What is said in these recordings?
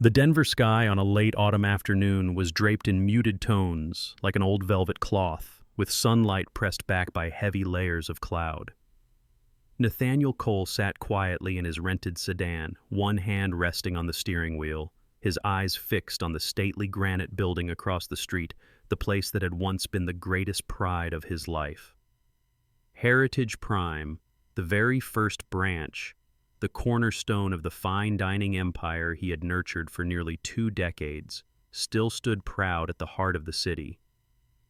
The Denver sky on a late autumn afternoon was draped in muted tones, like an old velvet cloth, with sunlight pressed back by heavy layers of cloud. Nathaniel Cole sat quietly in his rented sedan, one hand resting on the steering wheel, his eyes fixed on the stately granite building across the street, the place that had once been the greatest pride of his life. Heritage Prime, the very first branch, the cornerstone of the fine dining empire he had nurtured for nearly 2 decades, still stood proud at the heart of the city.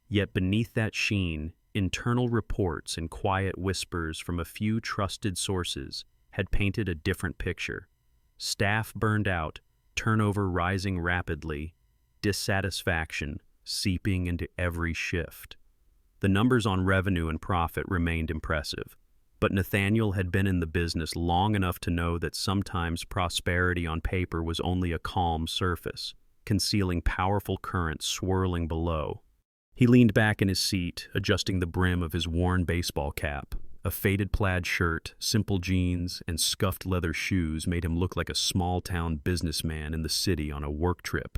Yet beneath that sheen, internal reports and quiet whispers from a few trusted sources had painted a different picture. Staff burned out, turnover rising rapidly, dissatisfaction seeping into every shift. The numbers on revenue and profit remained impressive, but Nathaniel had been in the business long enough to know that sometimes prosperity on paper was only a calm surface, concealing powerful currents swirling below. He leaned back in his seat, adjusting the brim of his worn baseball cap. A faded plaid shirt, simple jeans, and scuffed leather shoes made him look like a small-town businessman in the city on a work trip,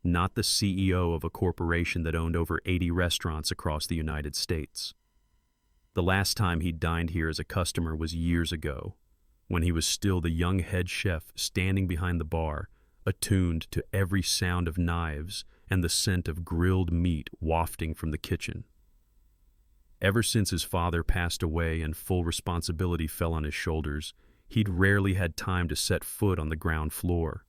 not the CEO of a corporation that owned over 80 restaurants across the United States. The last time he'd dined here as a customer was years ago, when he was still the young head chef standing behind the bar, attuned to every sound of knives and the scent of grilled meat wafting from the kitchen. Ever since his father passed away and full responsibility fell on his shoulders, he'd rarely had time to set foot on the ground floor.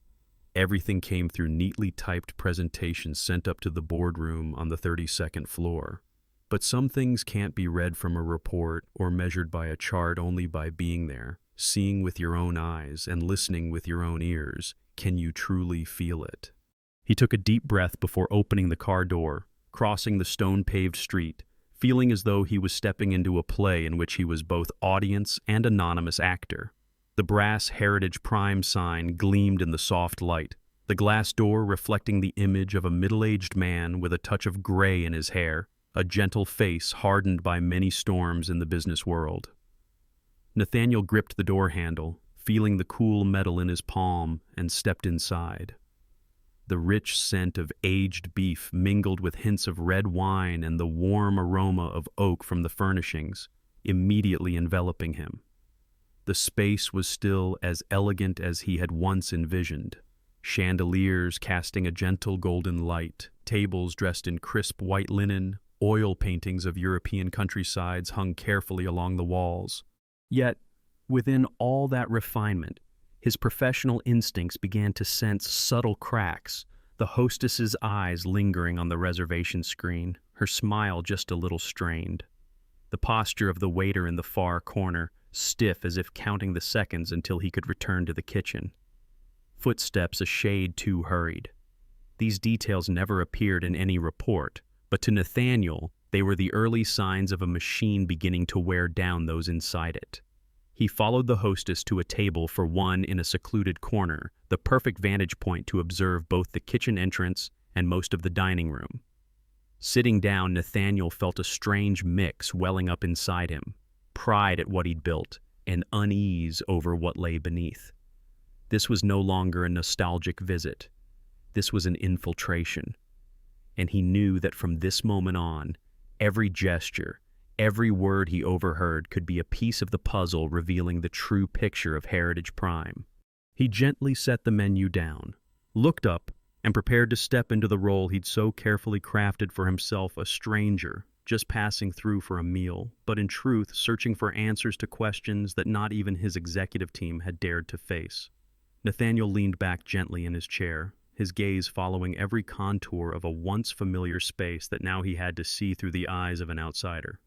Everything came through neatly typed presentations sent up to the boardroom on the 32nd floor. But some things can't be read from a report or measured by a chart. Only by being there, seeing with your own eyes and listening with your own ears, can you truly feel it. He took a deep breath before opening the car door, crossing the stone-paved street, feeling as though he was stepping into a play in which he was both audience and anonymous actor. The brass Heritage Prime sign gleamed in the soft light, the glass door reflecting the image of a middle-aged man with a touch of gray in his hair, a gentle face hardened by many storms in the business world. Nathaniel gripped the door handle, feeling the cool metal in his palm, and stepped inside. The rich scent of aged beef mingled with hints of red wine and the warm aroma of oak from the furnishings, immediately enveloping him. The space was still as elegant as he had once envisioned. Chandeliers casting a gentle golden light, tables dressed in crisp white linen, oil paintings of European countrysides hung carefully along the walls. Yet, within all that refinement, his professional instincts began to sense subtle cracks, the hostess's eyes lingering on the reservation screen, her smile just a little strained. The posture of the waiter in the far corner, stiff as if counting the seconds until he could return to the kitchen. Footsteps a shade too hurried. These details never appeared in any report, but to Nathaniel, they were the early signs of a machine beginning to wear down those inside it. He followed the hostess to a table for one in a secluded corner, the perfect vantage point to observe both the kitchen entrance and most of the dining room. Sitting down, Nathaniel felt a strange mix welling up inside him, pride at what he'd built, and unease over what lay beneath. This was no longer a nostalgic visit. This was an infiltration. And he knew that from this moment on, every gesture, every word he overheard could be a piece of the puzzle revealing the true picture of Heritage Prime. He gently set the menu down, looked up, and prepared to step into the role he'd so carefully crafted for himself, a stranger, just passing through for a meal, but in truth searching for answers to questions that not even his executive team had dared to face. Nathaniel leaned back gently in his chair, his gaze following every contour of a once familiar space that now he had to see through the eyes of an outsider.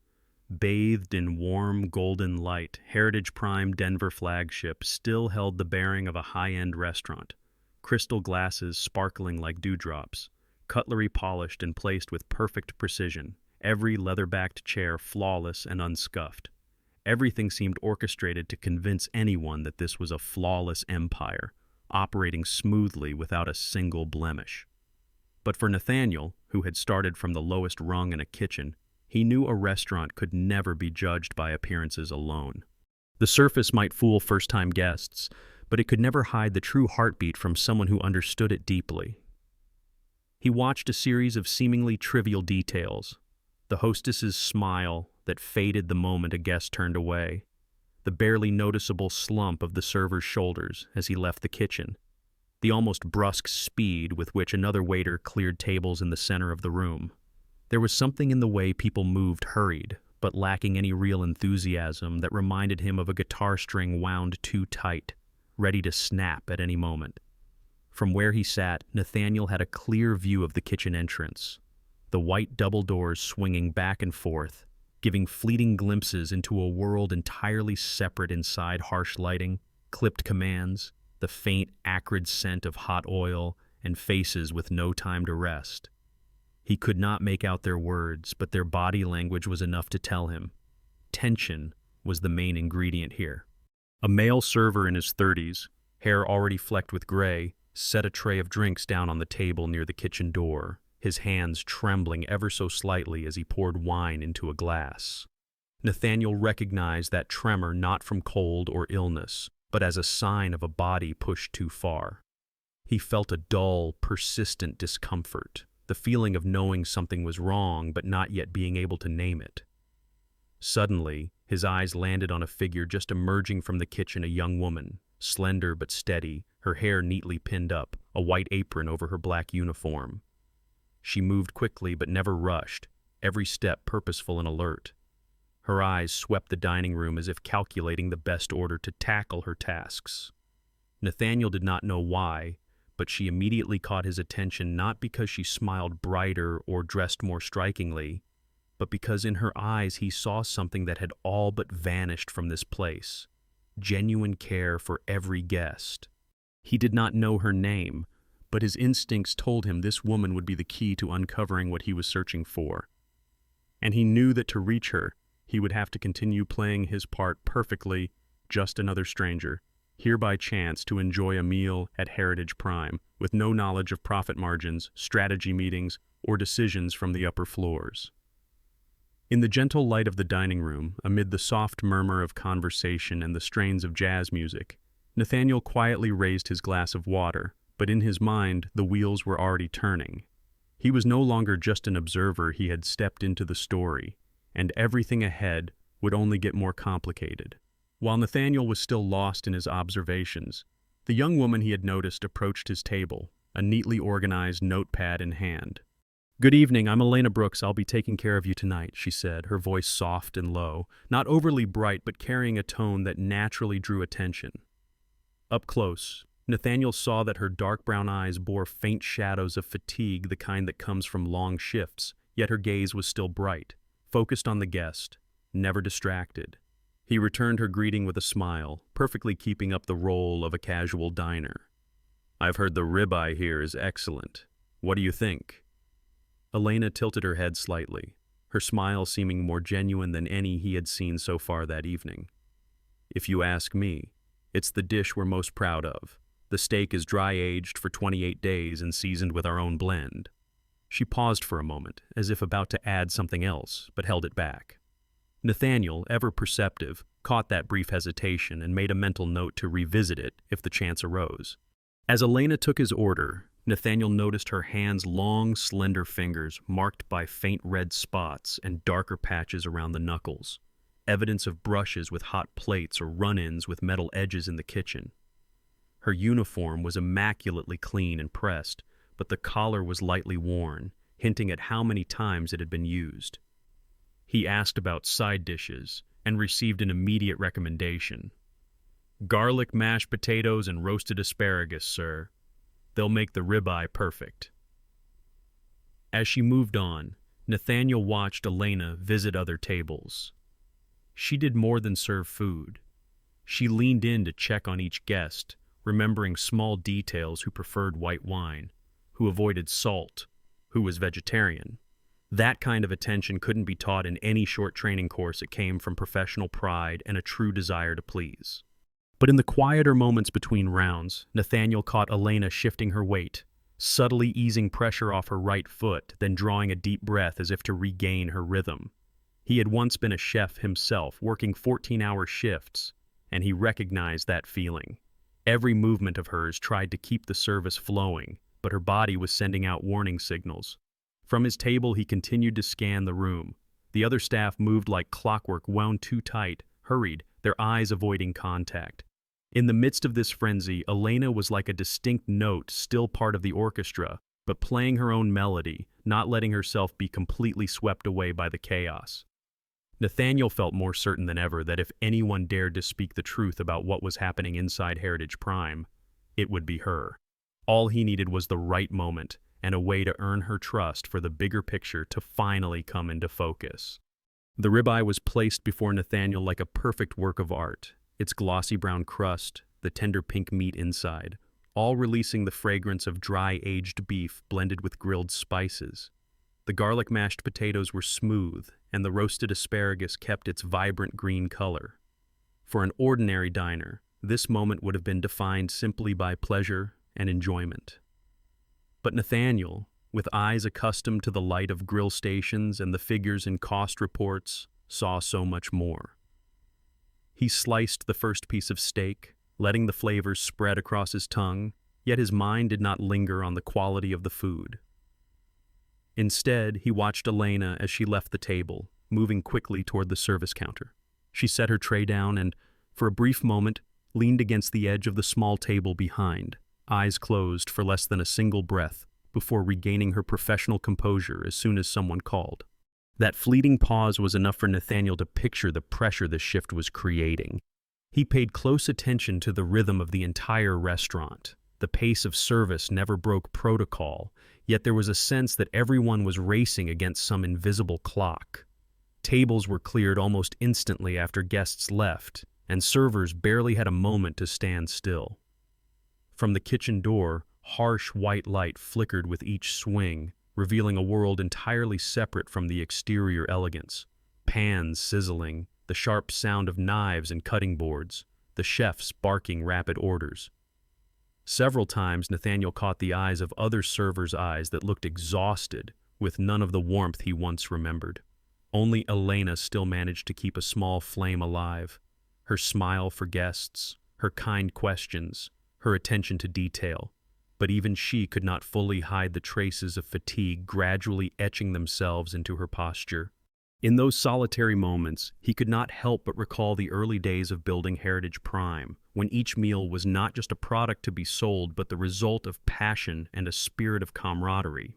Bathed in warm golden light, Heritage Prime Denver flagship still held the bearing of a high-end restaurant. Crystal glasses sparkling like dewdrops, cutlery polished and placed with perfect precision, every leather-backed chair flawless and unscuffed. Everything seemed orchestrated to convince anyone that this was a flawless empire, operating smoothly without a single blemish. But for Nathaniel, who had started from the lowest rung in a kitchen, he knew a restaurant could never be judged by appearances alone. The surface might fool first-time guests, but it could never hide the true heartbeat from someone who understood it deeply. He watched a series of seemingly trivial details: the hostess's smile that faded the moment a guest turned away, the barely noticeable slump of the server's shoulders as he left the kitchen, the almost brusque speed with which another waiter cleared tables in the center of the room. There was something in the way people moved, hurried, but lacking any real enthusiasm, that reminded him of a guitar string wound too tight, ready to snap at any moment. From where he sat, Nathaniel had a clear view of the kitchen entrance, the white double doors swinging back and forth, giving fleeting glimpses into a world entirely separate inside harsh lighting, clipped commands, the faint, acrid scent of hot oil, and faces with no time to rest. He could not make out their words, but their body language was enough to tell him. Tension was the main ingredient here. A male server in his 30s, hair already flecked with gray, set a tray of drinks down on the table near the kitchen door, his hands trembling ever so slightly as he poured wine into a glass. Nathaniel recognized that tremor not from cold or illness, but as a sign of a body pushed too far. He felt a dull, persistent discomfort, the feeling of knowing something was wrong but not yet being able to name it. Suddenly, his eyes landed on a figure just emerging from the kitchen, a young woman, slender but steady, her hair neatly pinned up, a white apron over her black uniform. She moved quickly but never rushed, every step purposeful and alert. Her eyes swept the dining room as if calculating the best order to tackle her tasks. Nathaniel did not know why, but she immediately caught his attention, not because she smiled brighter or dressed more strikingly, but because in her eyes he saw something that had all but vanished from this place: genuine care for every guest. He did not know her name, but his instincts told him this woman would be the key to uncovering what he was searching for. And he knew that to reach her, he would have to continue playing his part perfectly, just another stranger, here by chance to enjoy a meal at Heritage Prime, with no knowledge of profit margins, strategy meetings, or decisions from the upper floors. In the gentle light of the dining room, amid the soft murmur of conversation and the strains of jazz music, Nathaniel quietly raised his glass of water, but in his mind the wheels were already turning. He was no longer just an observer, he had stepped into the story, and everything ahead would only get more complicated. While Nathaniel was still lost in his observations, the young woman he had noticed approached his table, a neatly organized notepad in hand. "Good evening, I'm Elena Brooks. I'll be taking care of you tonight," she said, her voice soft and low, not overly bright but carrying a tone that naturally drew attention. Up close, Nathaniel saw that her dark brown eyes bore faint shadows of fatigue, the kind that comes from long shifts, yet her gaze was still bright, focused on the guest, never distracted. He returned her greeting with a smile, perfectly keeping up the role of a casual diner. "I've heard the ribeye here is excellent. What do you think?" Elena tilted her head slightly, her smile seeming more genuine than any he had seen so far that evening. "If you ask me, it's the dish we're most proud of. The steak is dry-aged for 28 days and seasoned with our own blend." She paused for a moment, as if about to add something else, but held it back. Nathaniel, ever perceptive, caught that brief hesitation and made a mental note to revisit it if the chance arose. As Elena took his order, Nathaniel noticed her hands' long, slender fingers marked by faint red spots and darker patches around the knuckles, evidence of brushes with hot plates or run-ins with metal edges in the kitchen. Her uniform was immaculately clean and pressed, but the collar was lightly worn, hinting at how many times it had been used. He asked about side dishes and received an immediate recommendation. "Garlic mashed potatoes and roasted asparagus, sir. They'll make the ribeye perfect." As she moved on, Nathaniel watched Elena visit other tables. She did more than serve food. She leaned in to check on each guest, remembering small details: who preferred white wine, who avoided salt, who was vegetarian. That kind of attention couldn't be taught in any short training course. It came from professional pride and a true desire to please. But in the quieter moments between rounds, Nathaniel caught Elena shifting her weight, subtly easing pressure off her right foot, then drawing a deep breath as if to regain her rhythm. He had once been a chef himself, working 14-hour shifts, and he recognized that feeling. Every movement of hers tried to keep the service flowing, but her body was sending out warning signals. From his table, he continued to scan the room. The other staff moved like clockwork, wound too tight, hurried, their eyes avoiding contact. In the midst of this frenzy, Elena was like a distinct note, still part of the orchestra, but playing her own melody, not letting herself be completely swept away by the chaos. Nathaniel felt more certain than ever that if anyone dared to speak the truth about what was happening inside Heritage Prime, it would be her. All he needed was the right moment and a way to earn her trust for the bigger picture to finally come into focus. The ribeye was placed before Nathaniel like a perfect work of art, its glossy brown crust, the tender pink meat inside, all releasing the fragrance of dry aged beef blended with grilled spices. The garlic mashed potatoes were smooth, and the roasted asparagus kept its vibrant green color. For an ordinary diner, this moment would have been defined simply by pleasure and enjoyment. But Nathaniel, with eyes accustomed to the light of grill stations and the figures in cost reports, saw so much more. He sliced the first piece of steak, letting the flavors spread across his tongue, yet his mind did not linger on the quality of the food. Instead, he watched Elena as she left the table, moving quickly toward the service counter. She set her tray down and, for a brief moment, leaned against the edge of the small table behind, eyes closed for less than a single breath, before regaining her professional composure as soon as someone called. That fleeting pause was enough for Nathaniel to picture the pressure the shift was creating. He paid close attention to the rhythm of the entire restaurant. The pace of service never broke protocol, yet there was a sense that everyone was racing against some invisible clock. Tables were cleared almost instantly after guests left, and servers barely had a moment to stand still. From the kitchen door, harsh white light flickered with each swing, revealing a world entirely separate from the exterior elegance. Pans sizzling, the sharp sound of knives and cutting boards, the chefs barking rapid orders. Several times Nathaniel caught the eyes of other servers' eyes that looked exhausted, with none of the warmth he once remembered. Only Elena still managed to keep a small flame alive. Her smile for guests, her kind questions, her attention to detail. But even she could not fully hide the traces of fatigue gradually etching themselves into her posture. In those solitary moments, he could not help but recall the early days of building Heritage Prime, when each meal was not just a product to be sold, but the result of passion and a spirit of camaraderie.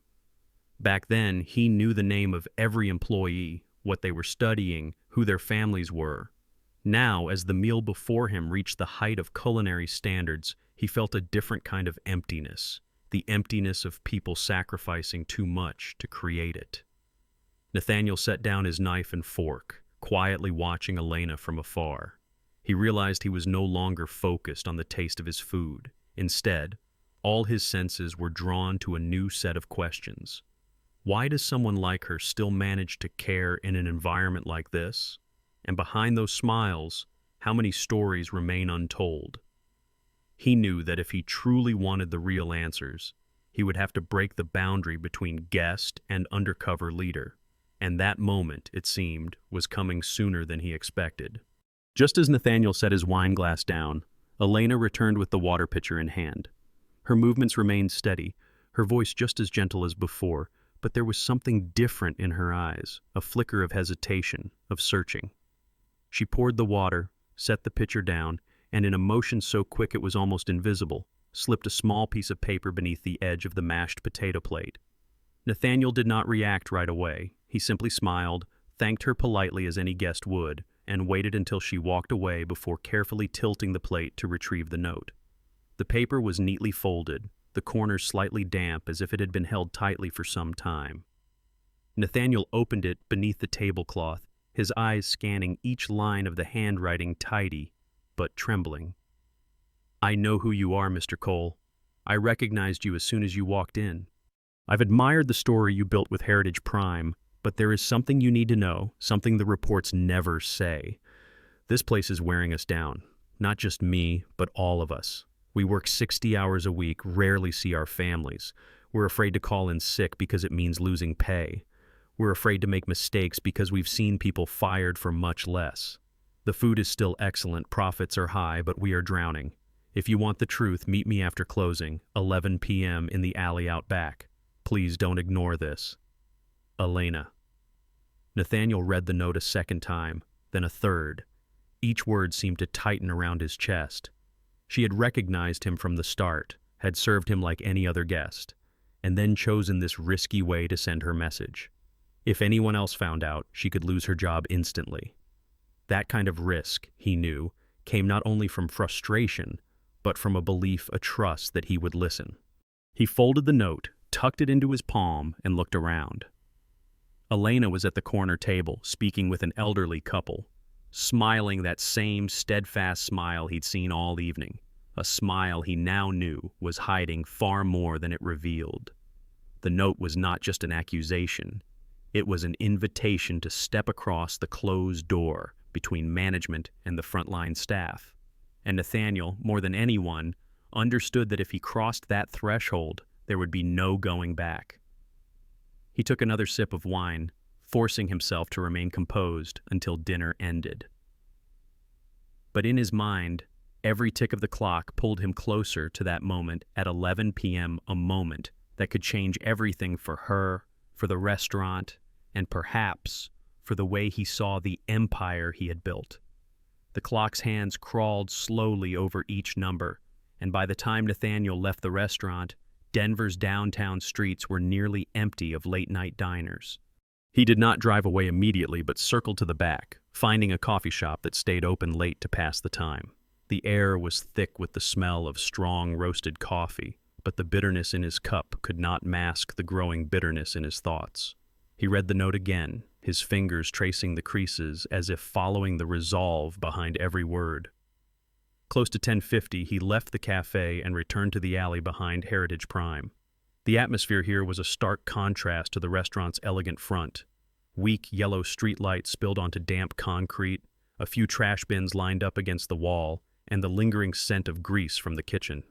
Back then, he knew the name of every employee, what they were studying, who their families were. Now, as the meal before him reached the height of culinary standards, he felt a different kind of emptiness, the emptiness of people sacrificing too much to create it. Nathaniel set down his knife and fork, quietly watching Elena from afar. He realized he was no longer focused on the taste of his food. Instead, all his senses were drawn to a new set of questions. Why does someone like her still manage to care in an environment like this? And behind those smiles, how many stories remain untold? He knew that if he truly wanted the real answers, he would have to break the boundary between guest and undercover leader. And that moment, it seemed, was coming sooner than he expected. Just as Nathaniel set his wine glass down, Elena returned with the water pitcher in hand. Her movements remained steady, her voice just as gentle as before, but there was something different in her eyes, a flicker of hesitation, of searching. She poured the water, set the pitcher down, and in a motion so quick it was almost invisible, slipped a small piece of paper beneath the edge of the mashed potato plate. Nathaniel did not react right away. He simply smiled, thanked her politely as any guest would, and waited until she walked away before carefully tilting the plate to retrieve the note. The paper was neatly folded, the corners slightly damp as if it had been held tightly for some time. Nathaniel opened it beneath the tablecloth, his eyes scanning each line of the handwriting tidy, but trembling. "I know who you are, Mr. Cole. I recognized you as soon as you walked in. I've admired the story you built with Heritage Prime, but there is something you need to know, something the reports never say. This place is wearing us down. Not just me, but all of us. We work 60 hours a week, rarely see our families. We're afraid to call in sick because it means losing pay. We're afraid to make mistakes because we've seen people fired for much less. The food is still excellent, profits are high, but we are drowning. If you want the truth, meet me after closing, 11 p.m. in the alley out back. Please don't ignore this. Elena. Nathaniel read the note a second time, then a third. Each word seemed to tighten around his chest. She had recognized him from the start, had served him like any other guest, and then chosen this risky way to send her message. If anyone else found out, she could lose her job instantly. That kind of risk, he knew, came not only from frustration, but from a belief, a trust that he would listen. He folded the note, tucked it into his palm, and looked around. Elena was at the corner table, speaking with an elderly couple, smiling that same steadfast smile he'd seen all evening, a smile he now knew was hiding far more than it revealed. The note was not just an accusation. It was an invitation to step across the closed door between management and the frontline staff. And Nathaniel, more than anyone, understood that if he crossed that threshold, there would be no going back. He took another sip of wine, forcing himself to remain composed until dinner ended. But in his mind, every tick of the clock pulled him closer to that moment at 11 p.m., a moment that could change everything for her, for the restaurant, and perhaps for the way he saw the empire he had built. The clock's hands crawled slowly over each number, and by the time Nathaniel left the restaurant, Denver's downtown streets were nearly empty of late-night diners. He did not drive away immediately, but circled to the back, finding a coffee shop that stayed open late to pass the time. The air was thick with the smell of strong roasted coffee, but the bitterness in his cup could not mask the growing bitterness in his thoughts. He read the note again, his fingers tracing the creases as if following the resolve behind every word. Close to 10:50, he left the cafe and returned to the alley behind Heritage Prime. The atmosphere here was a stark contrast to the restaurant's elegant front. Weak yellow streetlights spilled onto damp concrete, a few trash bins lined up against the wall, and the lingering scent of grease from the kitchen.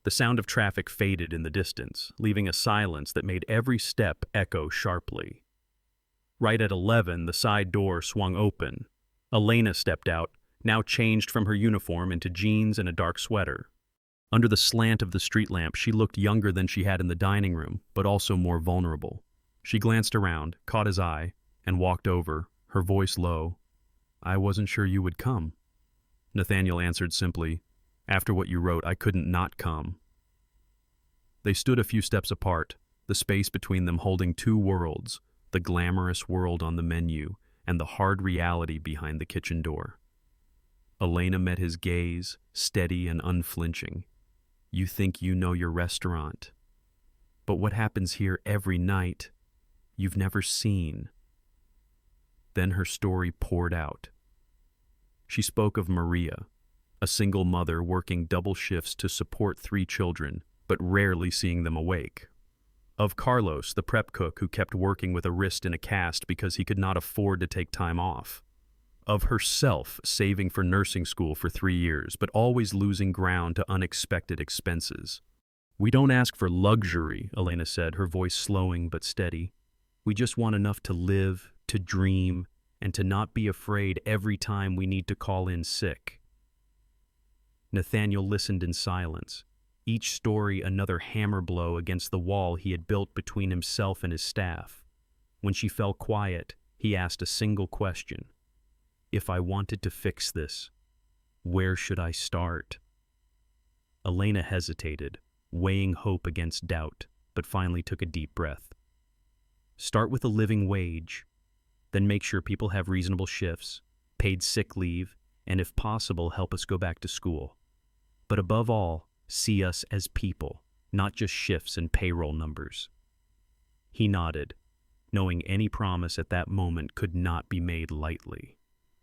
The sound of traffic faded in the distance, leaving a silence that made every step echo sharply. Right at 11, the side door swung open. Elena stepped out, now changed from her uniform into jeans and a dark sweater. Under the slant of the street lamp, she looked younger than she had in the dining room, but also more vulnerable. She glanced around, caught his eye, and walked over, her voice low. "I wasn't sure you would come." Nathaniel answered simply, "After what you wrote, I couldn't not come." They stood a few steps apart, the space between them holding two worlds, the glamorous world on the menu and the hard reality behind the kitchen door. Elena met his gaze, steady and unflinching. "You think you know your restaurant. But what happens here every night, you've never seen." Then her story poured out. She spoke of Maria, a single mother working double shifts to support 3 children, but rarely seeing them awake. Of Carlos, the prep cook who kept working with a wrist in a cast because he could not afford to take time off. Of herself, saving for nursing school for 3 years, but always losing ground to unexpected expenses. "We don't ask for luxury," Elena said, her voice slowing but steady. "We just want enough to live, to dream, and to not be afraid every time we need to call in sick." Nathaniel listened in silence, each story another hammer blow against the wall he had built between himself and his staff. When she fell quiet, he asked a single question. "If I wanted to fix this, where should I start?" Elena hesitated, weighing hope against doubt, but finally took a deep breath. "Start with a living wage, then make sure people have reasonable shifts, paid sick leave, and if possible, help us go back to school. But above all, see us as people, not just shifts and payroll numbers." He nodded, knowing any promise at that moment could not be made lightly.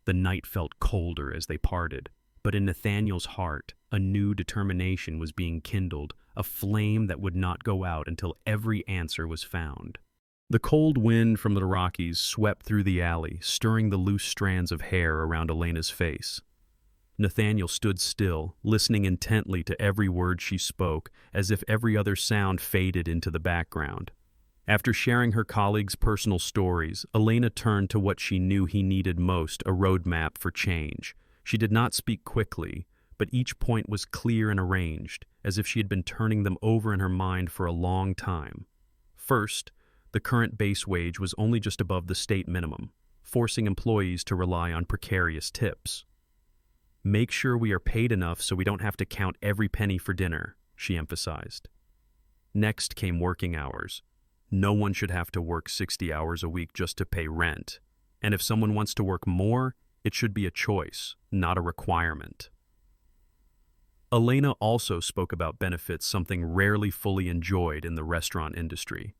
The night felt colder as they parted, but in Nathaniel's heart, a new determination was being kindled, a flame that would not go out until every answer was found. The cold wind from the Rockies swept through the alley, stirring the loose strands of hair around Elena's face. Nathaniel stood still, listening intently to every word she spoke, as if every other sound faded into the background. After sharing her colleagues' personal stories, Elena turned to what she knew he needed most, a roadmap for change. She did not speak quickly, but each point was clear and arranged, as if she had been turning them over in her mind for a long time. First, the current base wage was only just above the state minimum, forcing employees to rely on precarious tips. "Make sure we are paid enough so we don't have to count every penny for dinner," she emphasized. Next came working hours. No one should have to work 60 hours a week just to pay rent. And if someone wants to work more, it should be a choice, not a requirement. Elena also spoke about benefits, something rarely fully enjoyed in the restaurant industry.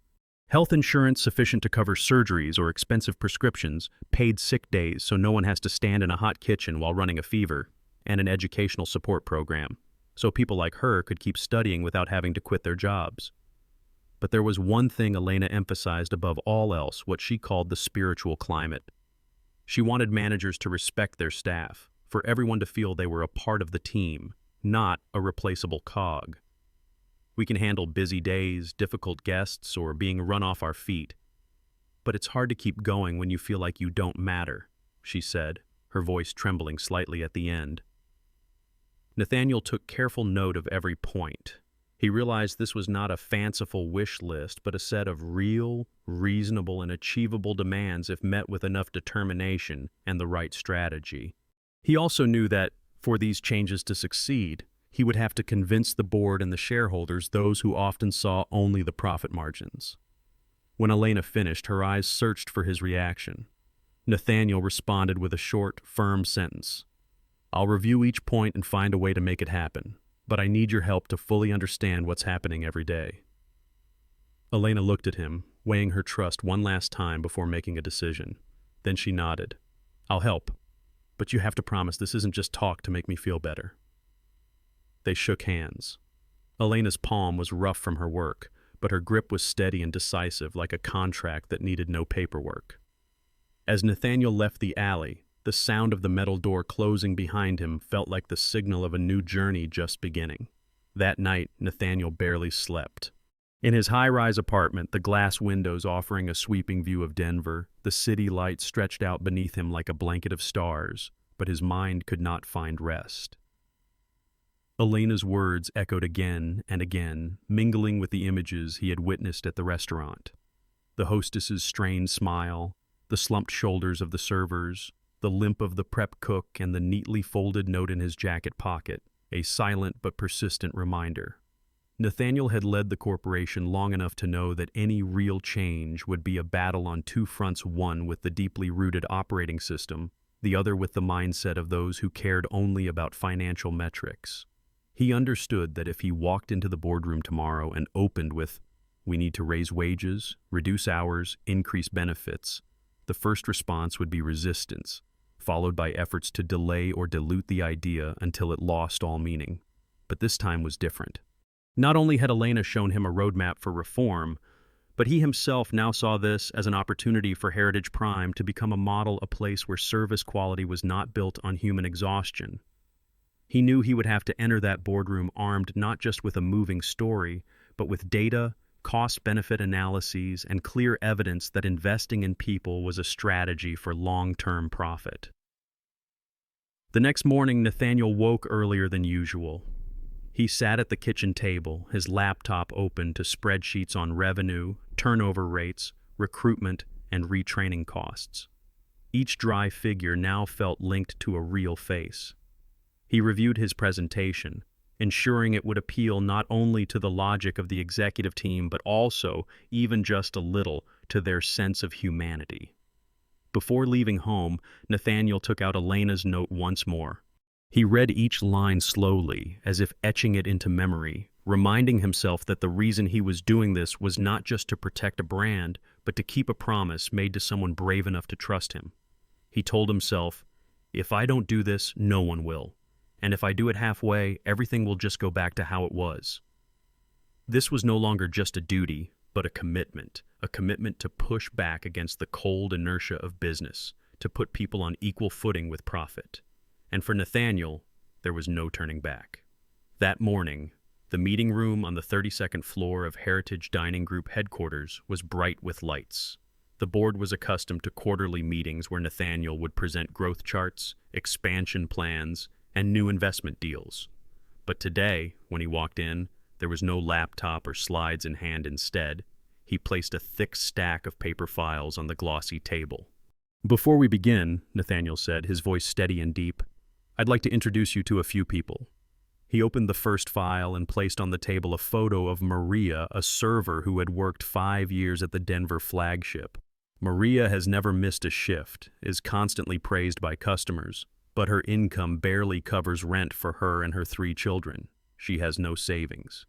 Health insurance sufficient to cover surgeries or expensive prescriptions, paid sick days so no one has to stand in a hot kitchen while running a fever, and an educational support program, so people like her could keep studying without having to quit their jobs. But there was one thing Elena emphasized above all else, what she called the spiritual climate. She wanted managers to respect their staff, for everyone to feel they were a part of the team, not a replaceable cog. "We can handle busy days, difficult guests, or being run off our feet. But it's hard to keep going when you feel like you don't matter," she said, her voice trembling slightly at the end. Nathaniel took careful note of every point. He realized this was not a fanciful wish list, but a set of real, reasonable, and achievable demands if met with enough determination and the right strategy. He also knew that, for these changes to succeed, he would have to convince the board and the shareholders, those who often saw only the profit margins. When Elena finished, her eyes searched for his reaction. Nathaniel responded with a short, firm sentence. "I'll review each point and find a way to make it happen, but I need your help to fully understand what's happening every day." Elena looked at him, weighing her trust one last time before making a decision. Then she nodded. "I'll help, but you have to promise this isn't just talk to make me feel better." They shook hands. Elena's palm was rough from her work, but her grip was steady and decisive, like a contract that needed no paperwork. As Nathaniel left the alley, the sound of the metal door closing behind him felt like the signal of a new journey just beginning. That night, Nathaniel barely slept. In his high-rise apartment, the glass windows offering a sweeping view of Denver, the city lights stretched out beneath him like a blanket of stars, but his mind could not find rest. Elena's words echoed again and again, mingling with the images he had witnessed at the restaurant. The hostess's strained smile, the slumped shoulders of the servers, the limp of the prep cook, and the neatly folded note in his jacket pocket, a silent but persistent reminder. Nathaniel had led the corporation long enough to know that any real change would be a battle on two fronts, one with the deeply rooted operating system, the other with the mindset of those who cared only about financial metrics. He understood that if he walked into the boardroom tomorrow and opened with, "We need to raise wages, reduce hours, increase benefits," the first response would be resistance, followed by efforts to delay or dilute the idea until it lost all meaning. But this time was different. Not only had Elena shown him a roadmap for reform, but he himself now saw this as an opportunity for Heritage Prime to become a model, a place where service quality was not built on human exhaustion. He knew he would have to enter that boardroom armed not just with a moving story, but with data, cost-benefit analyses, and clear evidence that investing in people was a strategy for long-term profit. The next morning, Nathaniel woke earlier than usual. He sat at the kitchen table, his laptop open to spreadsheets on revenue, turnover rates, recruitment, and retraining costs. Each dry figure now felt linked to a real face. He reviewed his presentation, ensuring it would appeal not only to the logic of the executive team, but also, even just a little, to their sense of humanity. Before leaving home, Nathaniel took out Elena's note once more. He read each line slowly, as if etching it into memory, reminding himself that the reason he was doing this was not just to protect a brand, but to keep a promise made to someone brave enough to trust him. He told himself, "If I don't do this, no one will. And if I do it halfway, everything will just go back to how it was." This was no longer just a duty, but a commitment to push back against the cold inertia of business, to put people on equal footing with profit. And for Nathaniel, there was no turning back. That morning, the meeting room on the 32nd floor of Heritage Dining Group headquarters was bright with lights. The board was accustomed to quarterly meetings where Nathaniel would present growth charts, expansion plans, and new investment deals. But today, when he walked in, there was no laptop or slides in hand. Instead, he placed a thick stack of paper files on the glossy table. "Before we begin," Nathaniel said, his voice steady and deep, "I'd like to introduce you to a few people." He opened the first file and placed on the table a photo of Maria, a server who had worked 5 years at the Denver flagship. Maria has never missed a shift, is constantly praised by customers, but her income barely covers rent for her and her 3 children. She has no savings.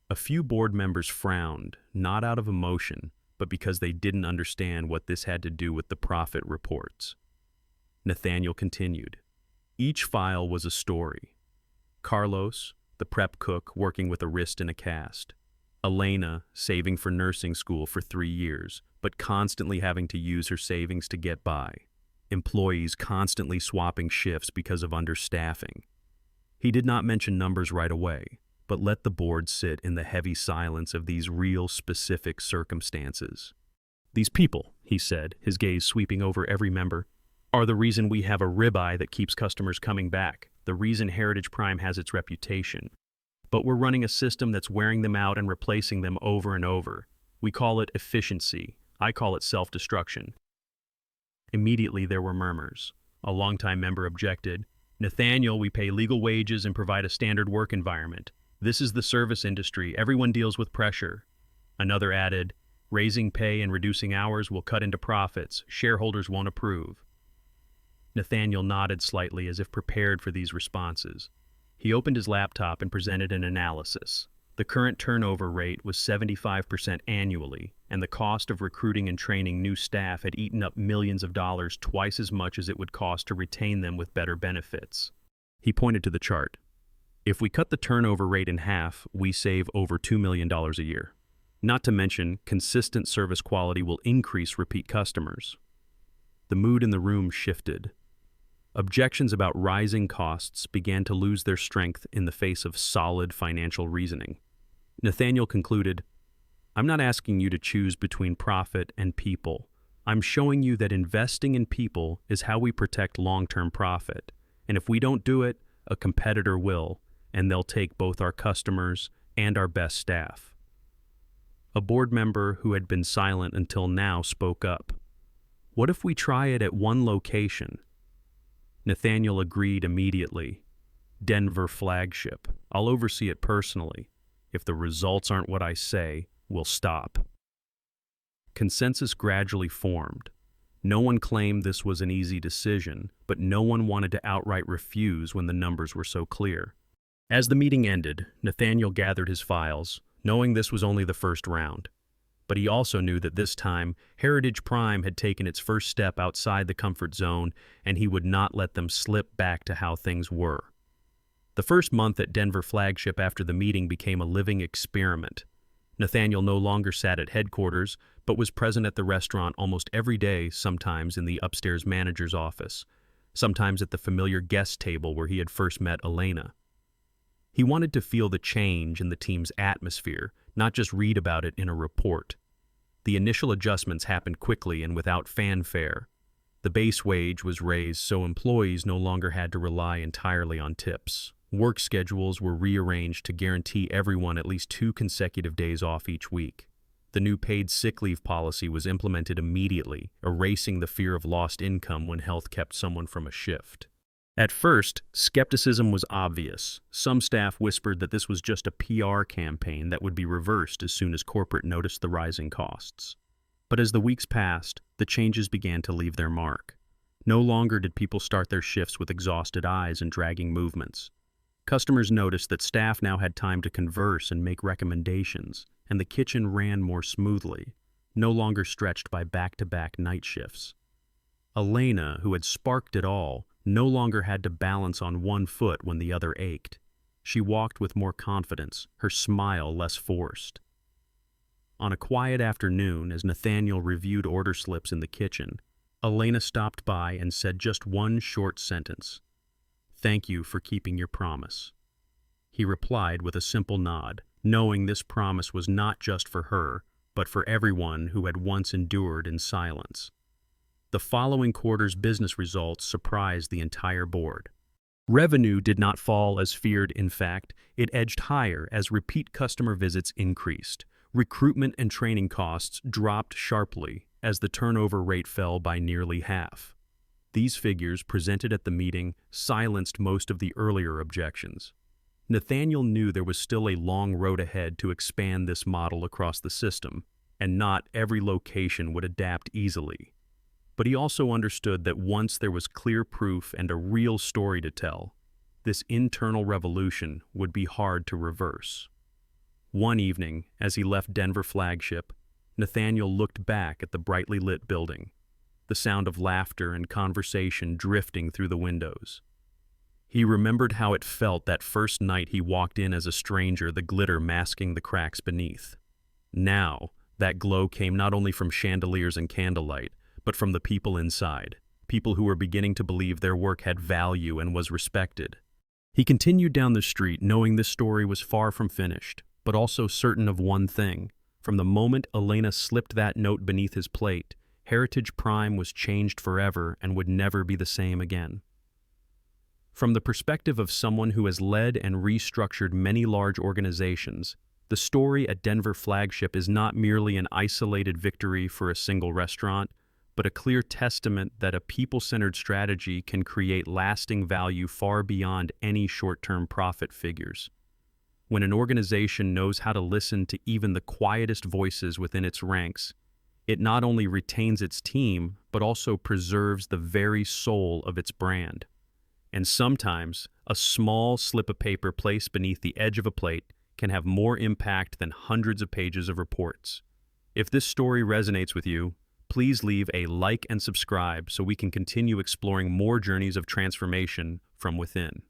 A few board members frowned, not out of emotion, but because they didn't understand what this had to do with the profit reports. Nathaniel continued. Each file was a story. Carlos, the prep cook working with a wrist in a cast. Elena, saving for nursing school for 3 years, but constantly having to use her savings to get by. Employees constantly swapping shifts because of understaffing. He did not mention numbers right away, but let the board sit in the heavy silence of these real specific circumstances. "These people," he said, his gaze sweeping over every member, "are the reason we have a ribeye that keeps customers coming back, the reason Heritage Prime has its reputation. But we're running a system that's wearing them out and replacing them over and over. We call it efficiency. I call it self-destruction." Immediately there were murmurs. A longtime member objected. "Nathaniel, we pay legal wages and provide a standard work environment. This is the service industry. Everyone deals with pressure." Another added, "Raising pay and reducing hours will cut into profits. Shareholders won't approve." Nathaniel nodded slightly as if prepared for these responses. He opened his laptop and presented an analysis. The current turnover rate was 75% annually, and the cost of recruiting and training new staff had eaten up millions of dollars, twice as much as it would cost to retain them with better benefits. He pointed to the chart. "If we cut the turnover rate in half, we save over $2 million a year. Not to mention, consistent service quality will increase repeat customers." The mood in the room shifted. Objections about rising costs began to lose their strength in the face of solid financial reasoning. Nathaniel concluded, "I'm not asking you to choose between profit and people. I'm showing you that investing in people is how we protect long-term profit. And if we don't do it, a competitor will, and they'll take both our customers and our best staff." A board member who had been silent until now spoke up. "What if we try it at one location?" Nathaniel agreed immediately. "Denver flagship. I'll oversee it personally. If the results aren't what I say, we'll stop." Consensus gradually formed. No one claimed this was an easy decision, but no one wanted to outright refuse when the numbers were so clear. As the meeting ended, Nathaniel gathered his files, knowing this was only the first round. But he also knew that this time, Heritage Prime had taken its first step outside the comfort zone, and he would not let them slip back to how things were. The first month at Denver flagship after the meeting became a living experiment. Nathaniel no longer sat at headquarters, but was present at the restaurant almost every day, sometimes in the upstairs manager's office, sometimes at the familiar guest table where he had first met Elena. He wanted to feel the change in the team's atmosphere, not just read about it in a report. The initial adjustments happened quickly and without fanfare. The base wage was raised so employees no longer had to rely entirely on tips. Work schedules were rearranged to guarantee everyone at least 2 consecutive days off each week. The new paid sick leave policy was implemented immediately, erasing the fear of lost income when health kept someone from a shift. At first, skepticism was obvious. Some staff whispered that this was just a PR campaign that would be reversed as soon as corporate noticed the rising costs. But as the weeks passed, the changes began to leave their mark. No longer did people start their shifts with exhausted eyes and dragging movements. Customers noticed that staff now had time to converse and make recommendations, and the kitchen ran more smoothly, no longer stretched by back-to-back night shifts. Elena, who had sparked it all, no longer had to balance on one foot when the other ached. She walked with more confidence, her smile less forced. On a quiet afternoon, as Nathaniel reviewed order slips in the kitchen, Elena stopped by and said just one short sentence. "Thank you for keeping your promise." He replied with a simple nod, knowing this promise was not just for her, but for everyone who had once endured in silence. The following quarter's business results surprised the entire board. Revenue did not fall as feared, in fact, it edged higher as repeat customer visits increased. Recruitment and training costs dropped sharply as the turnover rate fell by nearly half. These figures, presented at the meeting, silenced most of the earlier objections. Nathaniel knew there was still a long road ahead to expand this model across the system, and not every location would adapt easily. But he also understood that once there was clear proof and a real story to tell, this internal revolution would be hard to reverse. One evening, as he left Denver flagship, Nathaniel looked back at the brightly lit building, the sound of laughter and conversation drifting through the windows. He remembered how it felt that first night he walked in as a stranger, the glitter masking the cracks beneath. Now, that glow came not only from chandeliers and candlelight, but from the people inside, people who were beginning to believe their work had value and was respected. He continued down the street, knowing this story was far from finished, but also certain of one thing. From the moment Elena slipped that note beneath his plate, Heritage Prime was changed forever and would never be the same again. From the perspective of someone who has led and restructured many large organizations, the story at Denver flagship is not merely an isolated victory for a single restaurant, but a clear testament that a people-centered strategy can create lasting value far beyond any short-term profit figures. When an organization knows how to listen to even the quietest voices within its ranks, it not only retains its team, but also preserves the very soul of its brand. And sometimes, a small slip of paper placed beneath the edge of a plate can have more impact than hundreds of pages of reports. If this story resonates with you, please leave a like and subscribe so we can continue exploring more journeys of transformation from within.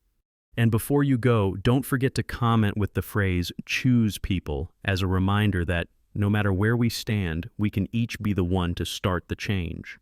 And before you go, don't forget to comment with the phrase "choose people" as a reminder that no matter where we stand, we can each be the one to start the change.